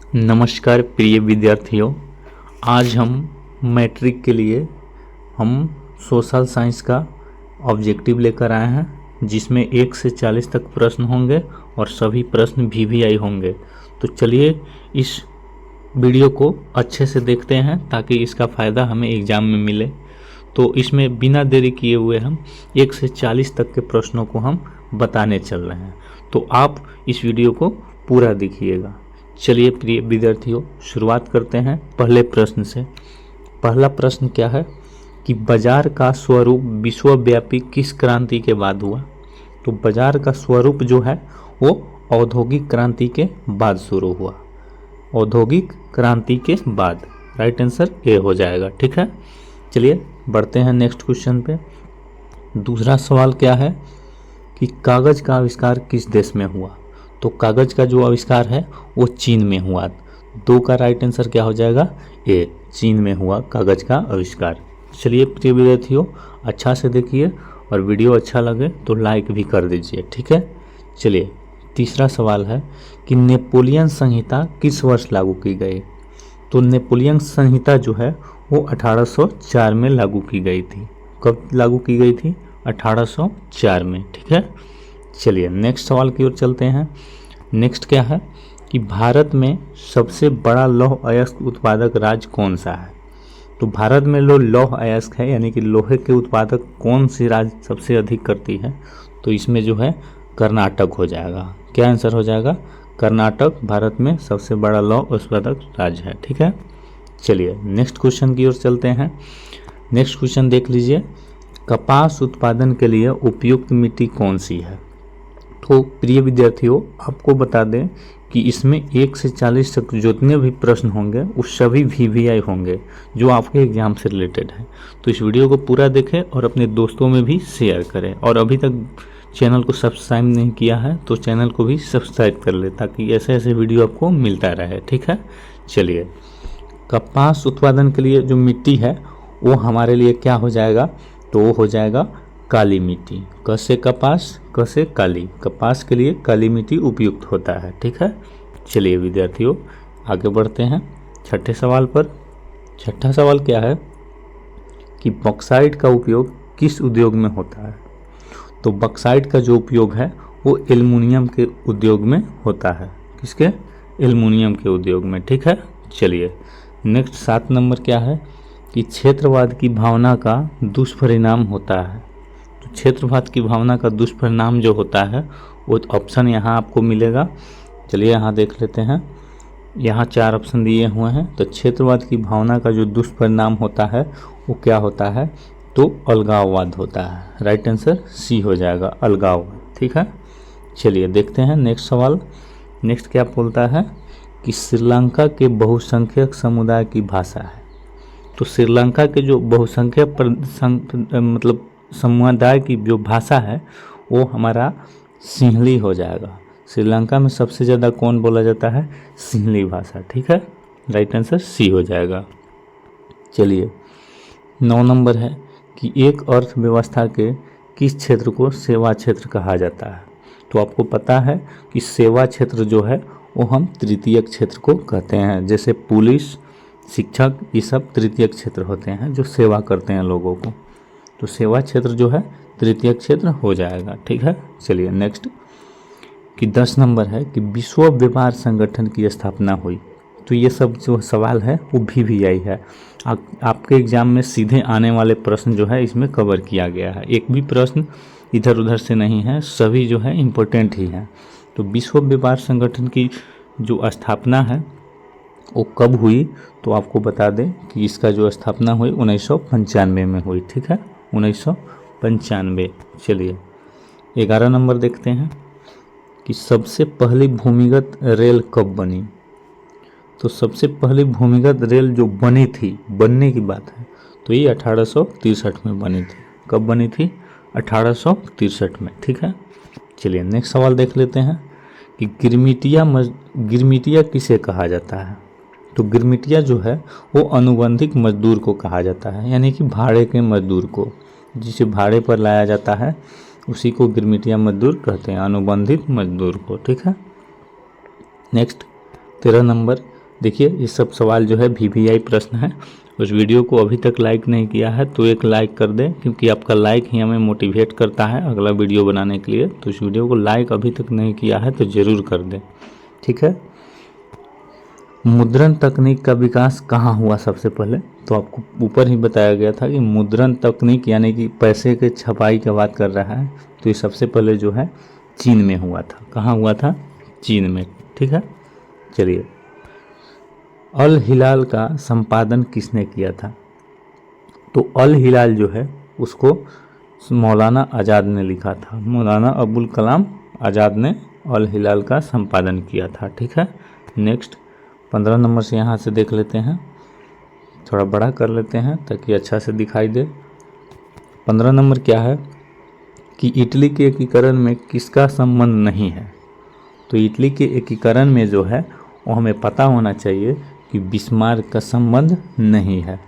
नमस्कार प्रिय विद्यार्थियों, आज हम मैट्रिक के लिए हम सोशल साइंस का ऑब्जेक्टिव लेकर आए हैं, जिसमें 1 से 40 तक प्रश्न होंगे और सभी प्रश्न वीवीआई होंगे। तो चलिए इस वीडियो को अच्छे से देखते हैं ताकि इसका फ़ायदा हमें एग्ज़ाम में मिले। तो इसमें बिना देरी किए हुए हम 1 से 40 तक के प्रश्नों को हम बताने चल रहे हैं, तो आप इस वीडियो को पूरा देखिएगा। चलिए प्रिय विद्यार्थियों, शुरुआत करते हैं पहले प्रश्न से। पहला प्रश्न क्या है कि बाजार का स्वरूप विश्वव्यापी किस क्रांति के बाद हुआ? तो बाजार का स्वरूप जो है वो औद्योगिक क्रांति के बाद शुरू हुआ। औद्योगिक क्रांति के बाद, राइट आंसर ए हो जाएगा। ठीक है, चलिए बढ़ते हैं नेक्स्ट क्वेश्चन पे। दूसरा सवाल क्या है कि कागज का आविष्कार किस देश में हुआ? तो कागज का जो आविष्कार है वो चीन में हुआ। 2 का राइट आंसर क्या हो जाएगा? ए, चीन में हुआ कागज का आविष्कार। चलिए प्रिय विद्यार्थियों, अच्छा से देखिए और वीडियो अच्छा लगे तो लाइक भी कर दीजिए। ठीक है, चलिए तीसरा सवाल है कि नेपोलियन संहिता किस वर्ष लागू की गई? तो नेपोलियन संहिता जो है वो 1804 में लागू की गई थी। कब लागू की गई थी? 1804 में। ठीक है, चलिए नेक्स्ट सवाल की ओर चलते हैं। नेक्स्ट क्या है कि भारत में सबसे बड़ा लौह अयस्क उत्पादक राज्य कौन सा है? तो भारत में लौह अयस्क है, यानी कि लोहे के उत्पादक कौन सी राज्य सबसे अधिक करती है? तो इसमें जो है कर्नाटक हो जाएगा। क्या आंसर हो जाएगा? कर्नाटक भारत में सबसे बड़ा लौह उत्पादक राज्य है। ठीक है, चलिए नेक्स्ट क्वेश्चन की ओर चलते हैं। नेक्स्ट क्वेश्चन देख लीजिए, कपास उत्पादन के लिए उपयुक्त मिट्टी कौन सी है? तो प्रिय विद्यार्थियों, आपको बता दें कि इसमें 1 से 40 तक जितने भी प्रश्न होंगे वो सभी वीवीआई होंगे जो आपके एग्जाम से रिलेटेड है। तो इस वीडियो को पूरा देखें और अपने दोस्तों में भी शेयर करें, और अभी तक चैनल को सब्सक्राइब नहीं किया है तो चैनल को भी सब्सक्राइब कर ले ताकि ऐसे ऐसे वीडियो आपको मिलता रहे। ठीक है, चलिए कपास उत्पादन के लिए जो मिट्टी है वो हमारे लिए क्या हो जाएगा? तो वो हो जाएगा काली मिट्टी। कैसे कपास, कैसे काली? कपास के लिए काली मिट्टी उपयुक्त होता है। ठीक है, चलिए विद्यार्थियों आगे बढ़ते हैं छठे सवाल पर। छठा सवाल क्या है कि बॉक्साइट का उपयोग किस उद्योग में होता है? तो बॉक्साइट का जो उपयोग है वो एल्युमिनियम के उद्योग में होता है। किसके? एल्युमिनियम के उद्योग में। ठीक है, चलिए नेक्स्ट 7 नंबर क्या है कि क्षेत्रवाद की भावना का दुष्परिणाम होता है। तो क्षेत्रवाद की भावना का दुष्परिणाम जो होता है वो ऑप्शन यहाँ आपको मिलेगा। चलिए यहाँ देख लेते हैं, यहाँ 4 ऑप्शन दिए हुए हैं। तो क्षेत्रवाद की भावना का जो दुष्परिणाम होता है वो क्या होता है? तो अलगाववाद होता है। राइट आंसर सी हो जाएगा, अलगाववाद। ठीक है, चलिए देखते हैं नेक्स्ट सवाल। नेक्स्ट क्या बोलता है कि श्रीलंका के बहुसंख्यक समुदाय की भाषा है। तो श्रीलंका के जो बहुसंख्यक मतलब समुदाय की जो भाषा है वो हमारा सिंहली हो जाएगा। श्रीलंका में सबसे ज़्यादा कौन बोला जाता है? सिंहली भाषा। ठीक है, राइट आंसर सी हो जाएगा। चलिए 9 नंबर है कि एक अर्थव्यवस्था के किस क्षेत्र को सेवा क्षेत्र कहा जाता है? तो आपको पता है कि सेवा क्षेत्र जो है वो हम तृतीयक क्षेत्र को कहते हैं। जैसे पुलिस, शिक्षक, ये सब तृतीयक क्षेत्र होते हैं जो सेवा करते हैं लोगों को। तो सेवा क्षेत्र जो है तृतीय क्षेत्र हो जाएगा। ठीक है, चलिए नेक्स्ट कि 10 नंबर है कि विश्व व्यापार संगठन की स्थापना हुई। तो ये सब जो सवाल है वो वीवीआई है। आपके एग्जाम में सीधे आने वाले प्रश्न जो है इसमें कवर किया गया है। एक भी प्रश्न इधर उधर से नहीं है, सभी जो है इम्पोर्टेंट ही हैं। तो विश्व व्यापार संगठन की जो स्थापना है वो कब हुई? तो आपको बता दें कि इसका जो स्थापना हुई 1995 में हुई। ठीक है, 1995। चलिए 11 नंबर देखते हैं कि सबसे पहली भूमिगत रेल कब बनी? तो सबसे पहली भूमिगत रेल जो बनी थी, बनने की बात है, तो ये 1863 में बनी थी। कब बनी थी? 1863 में। ठीक है, चलिए नेक्स्ट सवाल देख लेते हैं कि गिरमिटिया किसे कहा जाता है? तो गिरमिटिया जो है वो अनुबंधित मजदूर को कहा जाता है, यानी कि भाड़े के मजदूर को, जिसे भाड़े पर लाया जाता है उसी को गिरमिटिया मजदूर कहते हैं, अनुबंधित मजदूर को। ठीक है, नेक्स्ट 13 नंबर देखिए ये सब सवाल जो है VVI प्रश्न है। उस वीडियो को अभी तक लाइक नहीं किया है तो एक लाइक कर दें, क्योंकि आपका लाइक ही हमें मोटिवेट करता है अगला वीडियो बनाने के लिए। तो इस वीडियो को लाइक अभी तक नहीं किया है तो ज़रूर कर दें, ठीक है। मुद्रण तकनीक का विकास कहाँ हुआ सबसे पहले? तो आपको ऊपर ही बताया गया था कि मुद्रण तकनीक यानी कि पैसे के छपाई की बात कर रहा है, तो ये सबसे पहले जो है चीन में हुआ था। कहाँ हुआ था? चीन में, ठीक है। चलिए, अल हिलाल का संपादन किसने किया था? तो अल हिलाल जो है उसको मौलाना आज़ाद ने लिखा था। मौलाना अबुल कलाम आज़ाद ने अल हिलाल का संपादन किया था, ठीक है। नेक्स्ट 15 नंबर से यहाँ से देख लेते हैं, थोड़ा बड़ा कर लेते हैं ताकि अच्छा से दिखाई दे। 15 नंबर क्या है कि इटली के एकीकरण में किसका संबंध नहीं है? तो इटली के एकीकरण में जो है वो हमें पता होना चाहिए कि बिस्मार्क का संबंध नहीं है।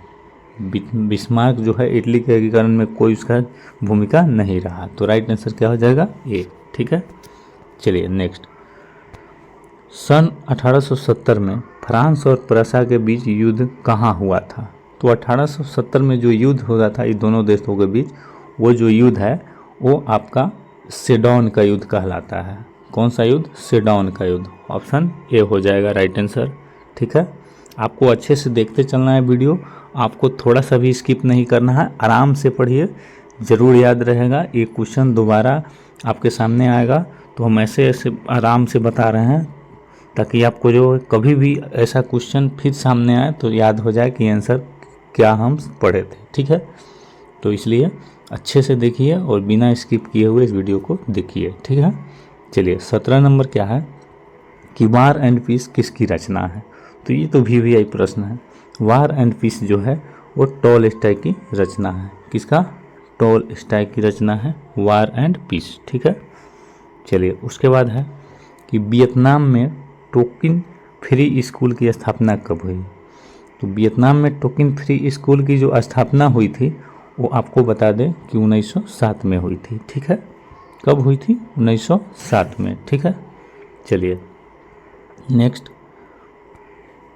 बिस्मार्क जो है इटली के एकीकरण में कोई उसका भूमिका नहीं रहा। तो राइट आंसर क्या हो जाएगा? ए, ठीक है। चलिए नेक्स्ट, सन 1870 में फ्रांस और प्रसा के बीच युद्ध कहाँ हुआ था? तो 1870 में जो युद्ध हो रहा था ये दोनों देशों के बीच, वो जो युद्ध है वो आपका सेडौन का युद्ध कहलाता है। कौन सा युद्ध? सेडौन का युद्ध। ऑप्शन ए हो जाएगा राइट आंसर, ठीक है। आपको अच्छे से देखते चलना है वीडियो, आपको थोड़ा सा भी स्किप नहीं करना है, आराम से पढ़िए, ज़रूर याद रहेगा। ये क्वेश्चन दोबारा आपके सामने आएगा तो हम ऐसे ऐसे आराम से बता रहे हैं ताकि आपको जो कभी भी ऐसा क्वेश्चन फिर सामने आए तो याद हो जाए कि आंसर क्या हम पढ़े थे, ठीक है। तो इसलिए अच्छे से देखिए और बिना स्किप किए हुए इस वीडियो को देखिए, ठीक है। चलिए 17 नंबर क्या है कि वार एंड पीस किसकी रचना है? तो ये तो VVI प्रश्न है। वार एंड पीस जो है वो टॉलस्टॉय की रचना है। किसका? टॉलस्टॉय की रचना है वार एंड पीस, ठीक है। चलिए उसके बाद है कि वियतनाम में टोकिन फ्री स्कूल की स्थापना कब हुई? तो वियतनाम में टोकिन फ्री स्कूल की जो स्थापना हुई थी वो आपको बता दें कि 1907 में हुई थी, ठीक है। कब हुई थी? 1907 में, ठीक है। चलिए नेक्स्ट,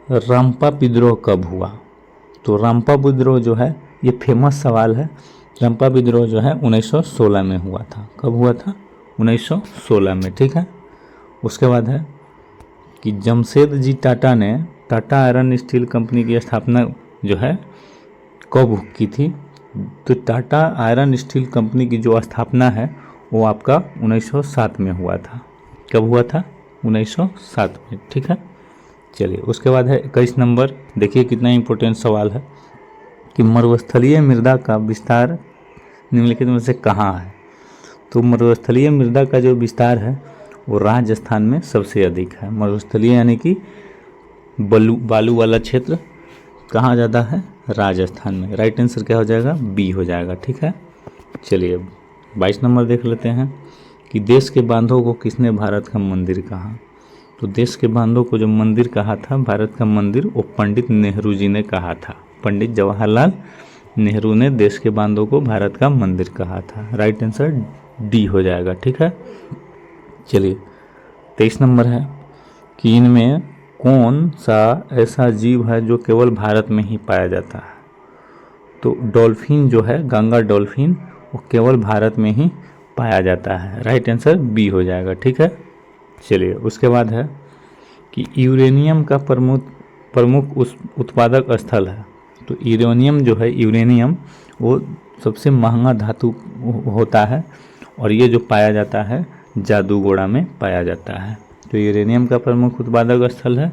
रंपा विद्रोह कब हुआ? तो रंपा विद्रोह जो है ये फेमस सवाल है। रंपा विद्रोह जो है 1916 में हुआ था। कब हुआ था? 1916 में, ठीक है। उसके बाद है कि जमशेदजी टाटा ने टाटा आयरन स्टील कंपनी की स्थापना जो है कब की थी? तो टाटा आयरन स्टील कंपनी की जो स्थापना है वो आपका 1907 में हुआ था। कब हुआ था? 1907 में, ठीक है। चलिए उसके बाद है 21 नंबर, देखिए कितना इम्पोर्टेंट सवाल है कि मरुस्थलीय मृदा का विस्तार निम्नलिखित में से कहाँ है? तो मरुस्थलीय मृदा का जो विस्तार है वो राजस्थान में सबसे अधिक है। मरुस्थलीय यानी कि बालू वाला क्षेत्र कहाँ ज़्यादा है? राजस्थान में। राइट आंसर क्या हो जाएगा? बी हो जाएगा, ठीक है। चलिए 22 नंबर देख लेते हैं कि देश के बांधों को किसने भारत का मंदिर कहा? तो देश के बांधों को जो मंदिर कहा था भारत का मंदिर, वो पंडित नेहरू जी ने कहा था। पंडित जवाहरलाल नेहरू ने देश के बांधों को भारत का मंदिर कहा था। राइट आंसर डी हो जाएगा, ठीक है। चलिए 23 नंबर है कि इनमें कौन सा ऐसा जीव है जो केवल भारत में ही पाया जाता है? तो डॉल्फिन जो है, गंगा डॉल्फिन, वो केवल भारत में ही पाया जाता है। राइट आंसर बी हो जाएगा, ठीक है। चलिए उसके बाद है कि यूरेनियम का प्रमुख उत्पादक स्थल है। तो यूरेनियम जो है, यूरेनियम वो सबसे महंगा धातु होता है और ये जो पाया जाता है जादूगोड़ा में पाया जाता है। तो यूरेनियम का प्रमुख उत्पादक स्थल है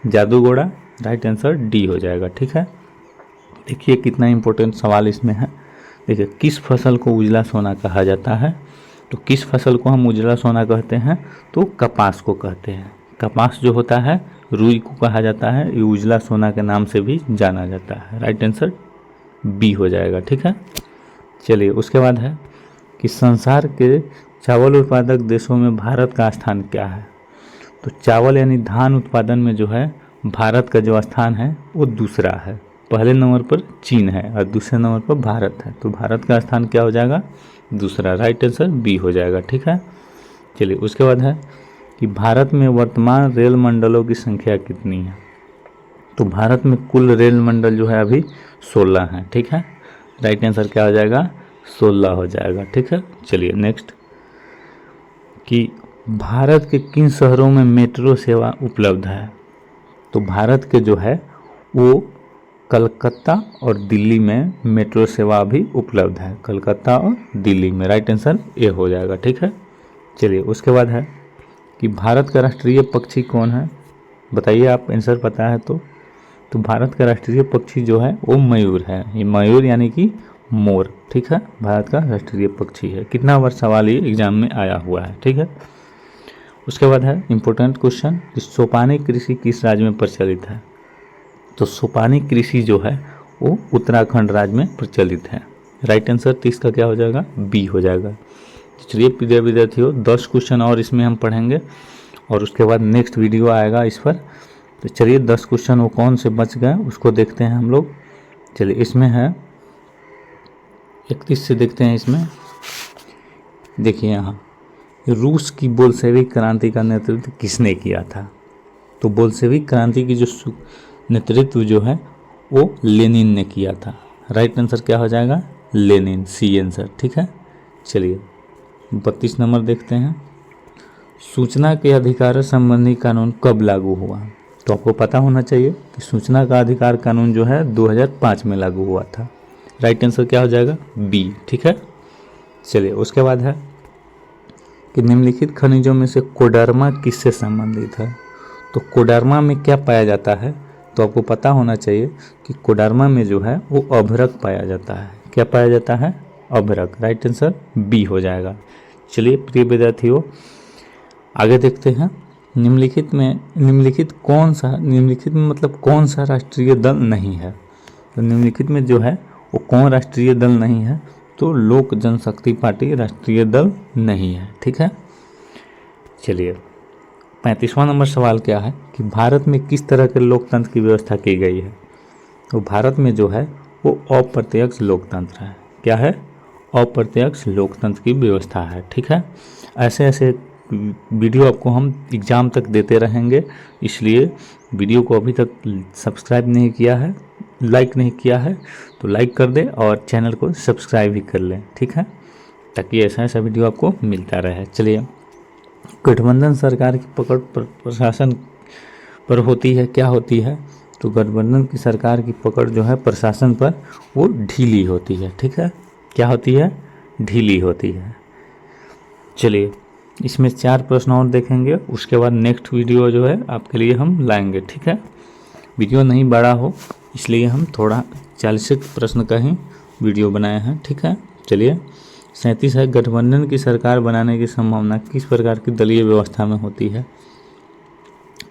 जादूगोड़ा। राइट आंसर डी हो जाएगा, ठीक है। देखिए कितना इम्पोर्टेंट सवाल इसमें है। देखिए किस फसल को उजला सोना कहा जाता है? तो किस फसल को हम उजला सोना कहते हैं? तो कपास को कहते हैं। कपास जो होता है रुई को कहा जाता है, ये उजला सोना के नाम से भी जाना जाता है। राइट आंसर बी हो जाएगा, ठीक है। चलिए उसके बाद है कि संसार के चावल उत्पादक देशों में भारत का स्थान क्या है? तो चावल यानी धान उत्पादन में जो है भारत का जो स्थान है वो दूसरा है। पहले नंबर पर चीन है और दूसरे नंबर पर भारत है। तो भारत का स्थान क्या हो जाएगा? दूसरा। राइट आंसर बी हो जाएगा, ठीक है। चलिए उसके बाद है कि भारत में वर्तमान रेल मंडलों की संख्या कितनी है? तो भारत में कुल रेल मंडल जो है अभी 16 हैं, ठीक है। राइट आंसर क्या हो जाएगा, 16 हो जाएगा, ठीक है। चलिए नेक्स्ट, कि भारत के किन शहरों में मेट्रो सेवा उपलब्ध है। तो भारत के जो है वो कलकत्ता और दिल्ली में मेट्रो सेवा भी उपलब्ध है, कलकत्ता और दिल्ली में। राइट आंसर ए हो जाएगा, ठीक है। चलिए उसके बाद है कि भारत का राष्ट्रीय पक्षी कौन है, बताइए आप, आंसर पता है तो भारत का राष्ट्रीय पक्षी जो है वो मयूर है। ये मयूर यानी कि मोर, ठीक है, भारत का राष्ट्रीय पक्षी है। कितना बार सवाल ये एग्जाम में आया हुआ है, ठीक है। उसके बाद है इंपॉर्टेंट क्वेश्चन, कि सोपानी कृषि किस राज्य में प्रचलित है। तो सोपानी कृषि जो है वो उत्तराखंड राज्य में प्रचलित है। राइट आंसर 30 का क्या हो जाएगा, बी हो जाएगा। चलिए प्रिय विद्यार्थियों, 10 क्वेश्चन और इसमें हम पढ़ेंगे और उसके बाद नेक्स्ट वीडियो आएगा इस पर। तो चलिए 10 क्वेश्चन वो कौन से बच गए उसको देखते हैं हम लोग। चलिए इसमें है 31 से देखते हैं। इसमें देखिए यहाँ, रूस की बोल्शेविक क्रांति का नेतृत्व किसने किया था। तो बोल्शेविक क्रांति की जो नेतृत्व जो है वो लेनिन ने किया था। राइट आंसर क्या हो जाएगा, लेनिन, सी आंसर, ठीक है। चलिए 32 नंबर देखते हैं, सूचना के अधिकार संबंधी कानून कब लागू हुआ। तो आपको पता होना चाहिए कि सूचना का अधिकार कानून जो है 2005 में लागू हुआ था। राइट आंसर क्या हो जाएगा, बी, ठीक है। चलिए उसके बाद है कि निम्नलिखित खनिजों में से कोडरमा किससे संबंधित है। तो कोडरमा में क्या पाया जाता है, तो आपको पता होना चाहिए कि कोडरमा में जो है वो अभ्रक पाया जाता है। क्या पाया जाता है, अभ्रक। राइट आंसर बी हो जाएगा। चलिए प्रिय विद्यार्थियों आगे देखते हैं, निम्नलिखित में मतलब कौन सा राष्ट्रीय दल नहीं है। तो निम्नलिखित में जो है वो कौन राष्ट्रीय दल नहीं है, तो लोक जनशक्ति पार्टी राष्ट्रीय दल नहीं है, ठीक है। चलिए 35वां नंबर सवाल क्या है कि भारत में किस तरह के लोकतंत्र की व्यवस्था की गई है। तो भारत में जो है वो अप्रत्यक्ष लोकतंत्र है। क्या है, अप्रत्यक्ष लोकतंत्र की व्यवस्था है, ठीक है। ऐसे ऐसे वीडियो आपको हम एग्ज़ाम तक देते रहेंगे, इसलिए वीडियो को अभी तक सब्सक्राइब नहीं किया है, लाइक नहीं किया है तो लाइक कर दे और चैनल को सब्सक्राइब भी कर लें, ठीक है, ताकि ऐसा ऐसा वीडियो आपको मिलता रहे। चलिए गठबंधन सरकार की पकड़ प्रशासन पर होती है, क्या होती है। तो गठबंधन की सरकार की पकड़ जो है प्रशासन पर वो ढीली होती है, ठीक है। क्या होती है, ढीली होती है। चलिए इसमें 4 प्रश्न और देखेंगे, उसके बाद नेक्स्ट वीडियो जो है आपके लिए हम लाएंगे, ठीक है। वीडियो नहीं बड़ा हो इसलिए हम थोड़ा 40 प्रश्न का ही वीडियो बनाए हैं, ठीक है। चलिए 37 है, गठबंधन की सरकार बनाने की संभावना किस प्रकार की दलीय व्यवस्था में होती है।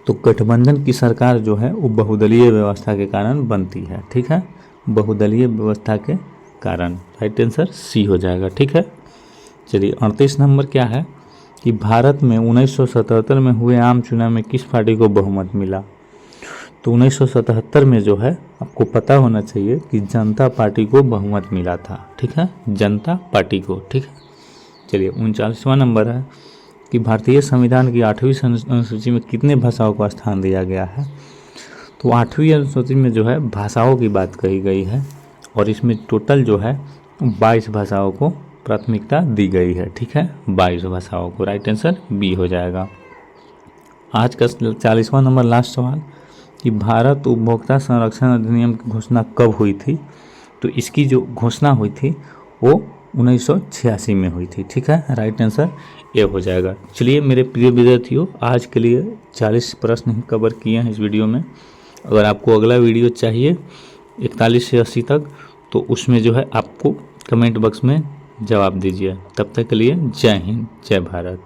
तो गठबंधन की सरकार जो है वो बहुदलीय व्यवस्था के कारण बनती है, ठीक है, बहुदलीय व्यवस्था के कारण। राइट आंसर सी हो जाएगा, ठीक है। चलिए 38 नंबर क्या है कि भारत में 1977 में हुए आम चुनाव में किस पार्टी को बहुमत मिला। तो 1977 में जो है आपको पता होना चाहिए कि जनता पार्टी को बहुमत मिला था, ठीक है, जनता पार्टी को, ठीक है। चलिए 39वां नंबर है कि भारतीय संविधान की 8वीं अनुसूची में कितने भाषाओं को स्थान दिया गया है। तो 8वीं अनुसूची में जो है भाषाओं की बात कही गई है और इसमें टोटल जो है 22 भाषाओं को प्राथमिकता दी गई है, ठीक है, 22 भाषाओं को। राइट आंसर बी हो जाएगा। आज का 40वां नंबर लास्ट सवाल कि भारत उपभोक्ता संरक्षण अधिनियम की घोषणा कब हुई थी। तो इसकी जो घोषणा हुई थी वो 1986 में हुई थी, ठीक है। राइट आंसर ए हो जाएगा। चलिए मेरे प्रिय विद्यार्थियों, आज के लिए 40 प्रश्न ही कवर किए हैं इस वीडियो में। अगर आपको अगला वीडियो चाहिए 41 से 80 तक, तो उसमें जो है आपको कमेंट बॉक्स में जवाब दीजिए। तब तक के लिए जय हिंद, जय भारत।